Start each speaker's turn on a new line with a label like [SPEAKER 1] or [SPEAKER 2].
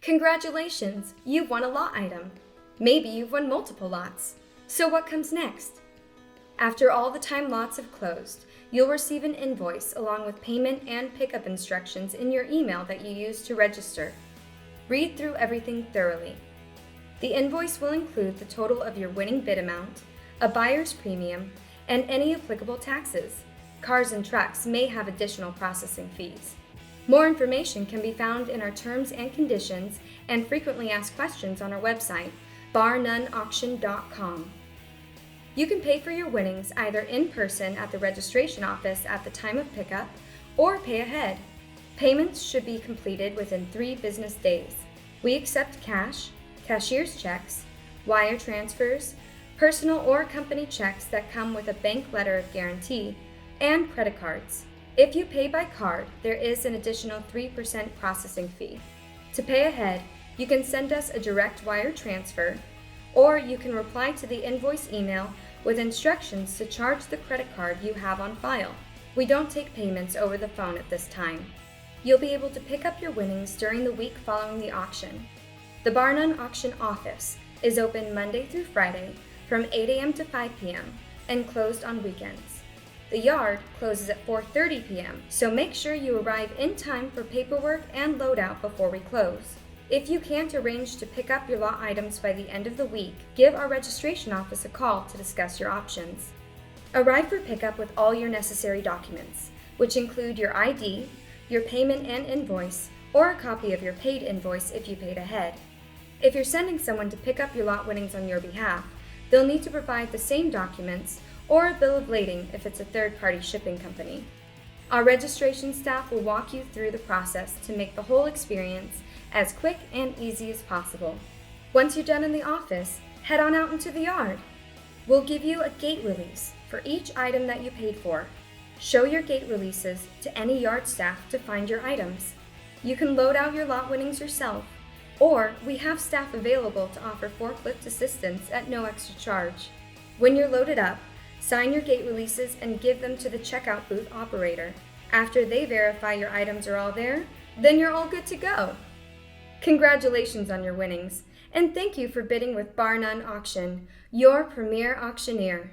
[SPEAKER 1] Congratulations, you've won a lot item. Maybe you've won multiple lots. So what comes next? After all the time lots have closed, you'll receive an invoice along with payment and pickup instructions in your email that you use to register. Read through everything thoroughly. The invoice will include the total of your winning bid amount, a buyer's premium, and any applicable taxes. Cars and trucks may have additional processing fees. More information can be found in our terms and conditions and frequently asked questions on our website, barnoneauction.com. You can pay for your winnings either in person at the registration office at the time of pickup or pay ahead. Payments should be completed within 3 business days. We accept cash, cashier's checks, wire transfers, personal or company checks that come with a bank letter of guarantee, and credit cards. If you pay by card, there is an additional 3% processing fee. To pay ahead, you can send us a direct wire transfer, or you can reply to the invoice email with instructions to charge the credit card you have on file. We don't take payments over the phone at this time. You'll be able to pick up your winnings during the week following the auction. The Bar None Auction office is open Monday through Friday from 8 a.m. to 5 p.m. and closed on weekends. The yard closes at 4:30 p.m., so make sure you arrive in time for paperwork and loadout before we close. If you can't arrange to pick up your lot items by the end of the week, give our registration office a call to discuss your options. Arrive for pickup with all your necessary documents, which include your ID, your payment and invoice, or a copy of your paid invoice if you paid ahead. If you're sending someone to pick up your lot winnings on your behalf, they'll need to provide the same documents or a bill of lading if it's a third-party shipping company. Our registration staff will walk you through the process to make the whole experience as quick and easy as possible. Once you're done in the office, head on out into the yard. We'll give you a gate release for each item that you paid for. Show your gate releases to any yard staff to find your items. You can load out your lot winnings yourself, or we have staff available to offer forklift assistance at no extra charge. When you're loaded up, sign your gate releases and give them to the checkout booth operator. After they verify your items are all there, then you're all good to go. Congratulations on your winnings, and thank you for bidding with Bar None Auction, your premier auctioneer.